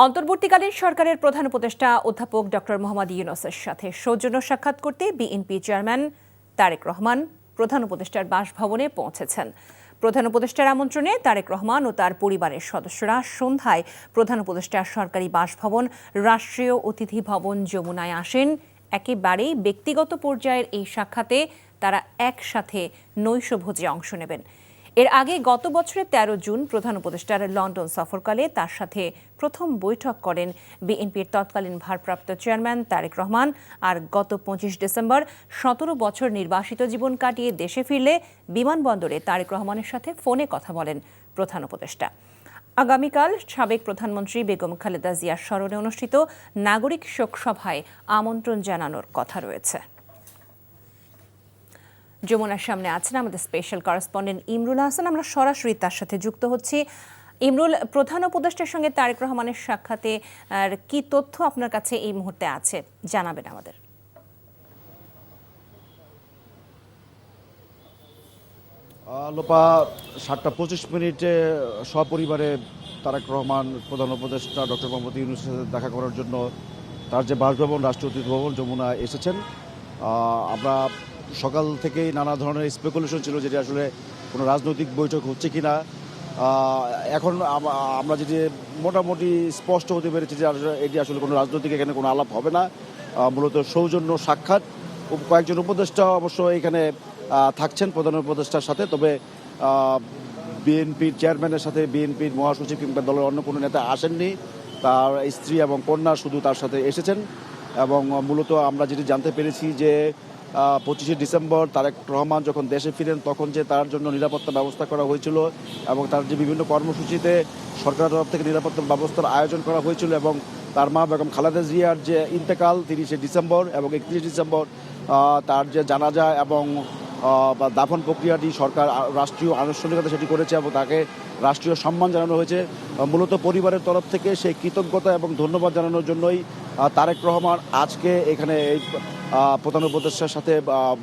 অন্তর্বর্তীকালীন সরকারের প্রধান উপদেষ্টা অধ্যাপক ডক্টর মোহাম্মদ ইউনূসের সাথে সৌজন্য সাক্ষাৎ করতে বিএনপি চেয়ারম্যান তারেক রহমান প্রধান উপদেষ্টার বাসভবনে পৌঁছেছেন। প্রধান উপদেষ্টার আমন্ত্রণে তারেক রহমান ও তার পরিবারের সদস্যরা সন্ধ্যায় প্রধান উপদেষ্টার সরকারি বাসভবন রাষ্ট্রীয় অতিথি ভবন যমুনায় আসেন। একেবারেই ব্যক্তিগত পর্যায়ের এই সাক্ষাতে তারা একসাথে নৈশভোজে অংশ নেবেন। এর আগে গত বছরের ১৩ জুন প্রধান উপদেষ্টার লন্ডন সফরকালে তার সাথে প্রথম বৈঠক করেন বিএনপির তৎকালীন ভারপ্রাপ্ত চেয়ারম্যান তারেক রহমান। আর গত ২৫ ডিসেম্বর ১৭ বছর নির্বাসিত জীবন কাটিয়ে দেশে ফিরলে বিমানবন্দরে তারেক রহমানের সাথে ফোনে কথা বলেন প্রধান উপদেষ্টা। আগামীকাল সাবেক প্রধানমন্ত্রী বেগম খালেদা জিয়ার স্মরণে অনুষ্ঠিত নাগরিক শোক সভায় আমন্ত্রণ জানানোর কথা রয়েছে। যমুনার সামনে আছেন আমাদের স্পেশাল করেসপন্ডেন্ট ইমরুল হাসান। আমরা সরাসরি তার সাথে যুক্ত হচ্ছি। ইমরুল, প্রধান উপদেষ্টার সঙ্গে তারেক রহমানের সাক্ষাতে কি তথ্য আপনার কাছে এই মুহূর্তে আছে জানাবেন আমাদের। লোপা ৭টা ২৫ সপরিবারে তারেক রহমান প্রধান উপদেষ্টা ডক্টর মোহাম্মদ ইউনূসের সাথে দেখা করার জন্য তার যে বাসভবন রাষ্ট্রীয় অতিথি ভবন যমুনা এসেছেন। আমরা সকাল থেকেই নানা ধরনের স্পেকুলেশন ছিল যেটি আসলে কোনো রাজনৈতিক বৈঠক হচ্ছে কি না। এখন আমরা যেটি মোটামুটি স্পষ্ট হতে পেরেছি যে এটি আসলে কোনো রাজনৈতিক এখানে কোনো আলাপ হবে না, মূলত সৌজন্য সাক্ষাৎ। কয়েকজন উপদেষ্টা অবশ্য এখানে থাকছেন প্রধান উপদেষ্টার সাথে, তবে বিএনপির চেয়ারম্যানের সাথে বিএনপির মহাসচিব কিংবা দলের অন্য কোনো নেতা আসেননি। তার স্ত্রী এবং কন্যা শুধু তার সাথে এসেছেন। এবং মূলত আমরা যেটি জানতে পেরেছি যে ২৫শে ডিসেম্বর তারেক রহমান যখন দেশে ফিরেন তখন যে তার জন্য নিরাপত্তা ব্যবস্থা করা হয়েছিল এবং তার যে বিভিন্ন কর্মসূচিতে সরকারের তরফ থেকে নিরাপত্তা ব্যবস্থার আয়োজন করা হয়েছিল এবং তার মা বেগম খালেদা জিয়ার যে ইন্তেকাল ৩০শে ডিসেম্বর এবং ৩১ ডিসেম্বর তার যে জানাজা এবং দাফন প্রক্রিয়াটি সরকার রাষ্ট্রীয় আনুষ্ঠানিকতা সেটি করেছে এবং তাকে রাষ্ট্রীয় সম্মান জানানো হয়েছে। মূলত পরিবারের তরফ থেকে সেই কৃতজ্ঞতা এবং ধন্যবাদ জানানোর জন্যই তারেক রহমান আজকে এখানে এই প্রধান উপদেষ্টার সাথে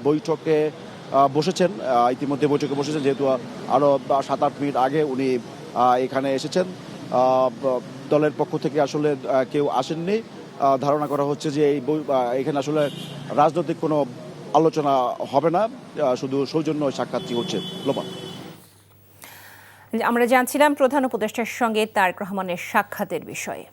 বৈঠকে বসেছেন। ইতিমধ্যে বৈঠকে বসেছেন, যেহেতু আরও ৭-৮ মিনিট আগে উনি এখানে এসেছেন। দলের পক্ষ থেকে আসলে কেউ আসেননি। ধারণা করা হচ্ছে যে এখানে আসলে রাজনৈতিক কোনো আলোচনা হবে না, শুধু সৌজন্য সাক্ষাৎটি হচ্ছে। লোপা, আমরা জানছিলাম প্রধান উপদেষ্টার সঙ্গে তারেক রহমানের সাক্ষাতের বিষয়ে।